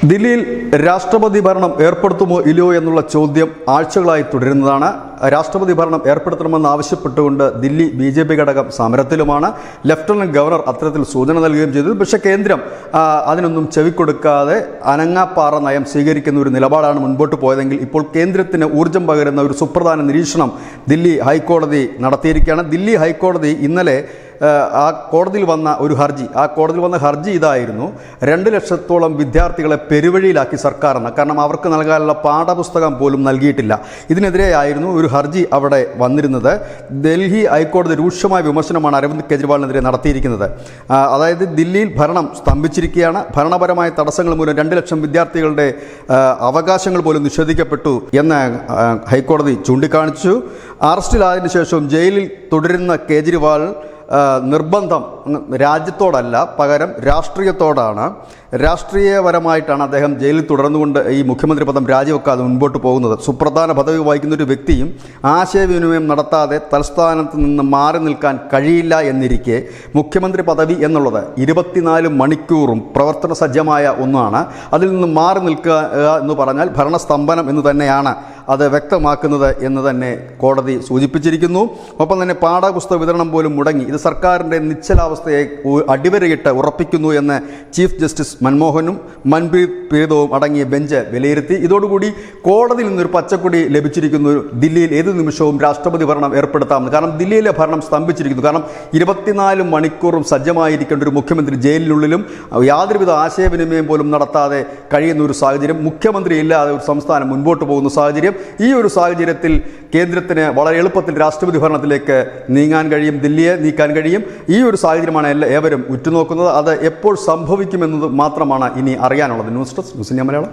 ദില്ലിയിൽ രാഷ്ട്രപതി ഭരണം ഏർപ്പെടുത്തുമോ ഇല്ലയോ എന്നുള്ള ചോദ്യം ആഴ്ചകളായി തുടരുന്നതാണ്. രാഷ്ട്രപതി ഭരണം ഏർപ്പെടുത്തണമെന്ന് ആവശ്യപ്പെട്ടുകൊണ്ട് ദില്ലി BJP ഘടകം സമരത്തിലുമാണ്. ലഫ്റ്റനന്റ് ഗവർണർ അത്തരത്തിൽ സൂചന നൽകുകയും ചെയ്തു. പക്ഷേ കേന്ദ്രം അതിനൊന്നും ചെവിക്കൊടുക്കാതെ അനങ്ങാപ്പാറ നയം സ്വീകരിക്കുന്ന ഒരു നിലപാടാണ് മുൻപോട്ട് പോയതെങ്കിൽ ഇപ്പോൾ കേന്ദ്രത്തിന് ഊർജ്ജം പകരുന്ന ഒരു സുപ്രധാന നിരീക്ഷണം ദില്ലി ഹൈക്കോടതി നടത്തിയിരിക്കുകയാണ്. ദില്ലി ഹൈക്കോടതി ഇന്നലെ ആ കോടതിയിൽ വന്ന ഒരു ഹർജി, ഹർജി ഇതായിരുന്നു: 2 ലക്ഷത്തോളം വിദ്യാർത്ഥികളെ പെരുവഴിയിലാക്കി സർക്കാർ എന്ന്. കാരണം അവർക്ക് നൽകാനുള്ള പാഠപുസ്തകം പോലും നൽകിയിട്ടില്ല. ഇതിനെതിരെയായിരുന്നു ഒരു ഹർജി അവിടെ വന്നിരുന്നത്. ഡൽഹി ഹൈക്കോടതി രൂക്ഷമായ വിമർശനമാണ് അരവിന്ദ് കെജ്രിവാളിനെതിരെ നടത്തിയിരിക്കുന്നത്. അതായത് ദില്ലിയിൽ ഭരണം സ്തംഭിച്ചിരിക്കുകയാണ്. ഭരണപരമായ തടസ്സങ്ങൾ മൂലം 2 ലക്ഷം വിദ്യാർത്ഥികളുടെ അവകാശങ്ങൾ പോലും നിഷേധിക്കപ്പെട്ടു എന്ന് ഹൈക്കോടതി ചൂണ്ടിക്കാണിച്ചു. അറസ്റ്റിലായതിനു ശേഷവും ജയിലിൽ തുടരുന്ന കേജ്രിവാൾ നിർബന്ധം രാജ്യത്തോടല്ല, പകരം രാഷ്ട്രീയത്തോടാണ്. രാഷ്ട്രീയപരമായിട്ടാണ് അദ്ദേഹം ജയിലിൽ തുടർന്നുകൊണ്ട് ഈ മുഖ്യമന്ത്രി പദം രാജിവെക്കാതെ മുൻപോട്ട് പോകുന്നത്. സുപ്രധാന പദവി വഹിക്കുന്ന ഒരു വ്യക്തിയും ആശയവിനിമയം നടത്താതെ തൽസ്ഥാനത്ത് നിന്ന് മാറി നിൽക്കാൻ കഴിയില്ല എന്നിരിക്കെ മുഖ്യമന്ത്രി പദവി എന്നുള്ളത് 24 മണിക്കൂറും പ്രവർത്തന സജ്ജമായ ഒന്നാണ്. അതിൽ നിന്ന് മാറി നിൽക്കുക എന്ന് പറഞ്ഞാൽ ഭരണസ്തംഭനം എന്ന് തന്നെയാണ് അത് വ്യക്തമാക്കുന്നത് എന്ന് തന്നെ കോടതി സൂചിപ്പിച്ചിരിക്കുന്നു. ഒപ്പം തന്നെ പാഠപുസ്തക വിതരണം പോലും മുടങ്ങി. ഇത് സർക്കാരിൻ്റെ നിശ്ചലാവസ്ഥയെ അടിവരയിട്ട് ഉറപ്പിക്കുന്നു എന്ന് ചീഫ് ജസ്റ്റിസ് മൻമോഹനും മൻപ്രീത് പീതവും അടങ്ങിയ ബെഞ്ച് വിലയിരുത്തി. ഇതോടുകൂടി കോടതിയിൽ നിന്നൊരു പച്ചക്കൊടി ലഭിച്ചിരിക്കുന്നു. ദില്ലിയിൽ ഏത് നിമിഷവും രാഷ്ട്രപതി ഭരണം ഏർപ്പെടുത്താമെന്ന്. കാരണം ദില്ലിയിലെ ഭരണം സ്തംഭിച്ചിരിക്കുന്നു. കാരണം 24 മണിക്കൂറും സജ്ജമായിരിക്കേണ്ട ഒരു മുഖ്യമന്ത്രി ജയിലിനുള്ളിലും യാതൊരുവിധ ആശയവിനിമയം പോലും നടത്താതെ കഴിയുന്ന ഒരു സാഹചര്യം, മുഖ്യമന്ത്രി ഇല്ലാതെ ഒരു സംസ്ഥാനം മുൻപോട്ട് പോകുന്ന സാഹചര്യം. ഈ ഒരു സാഹചര്യത്തിൽ കേന്ദ്രത്തിന് വളരെ എളുപ്പത്തിൽ രാഷ്ട്രപതി ഭരണത്തിലേക്ക് നീങ്ങാൻ കഴിയും, ദില്ലിയെ നീക്കാൻ കഴിയും. ഈ ഒരു സാഹചര്യമാണ് ഏവരും ഉറ്റുനോക്കുന്നത്. അത് എപ്പോൾ സംഭവിക്കുമെന്നത് മാത്രമാണ് ഇനി അറിയാനുള്ളത്. News desk, news India Malayalam.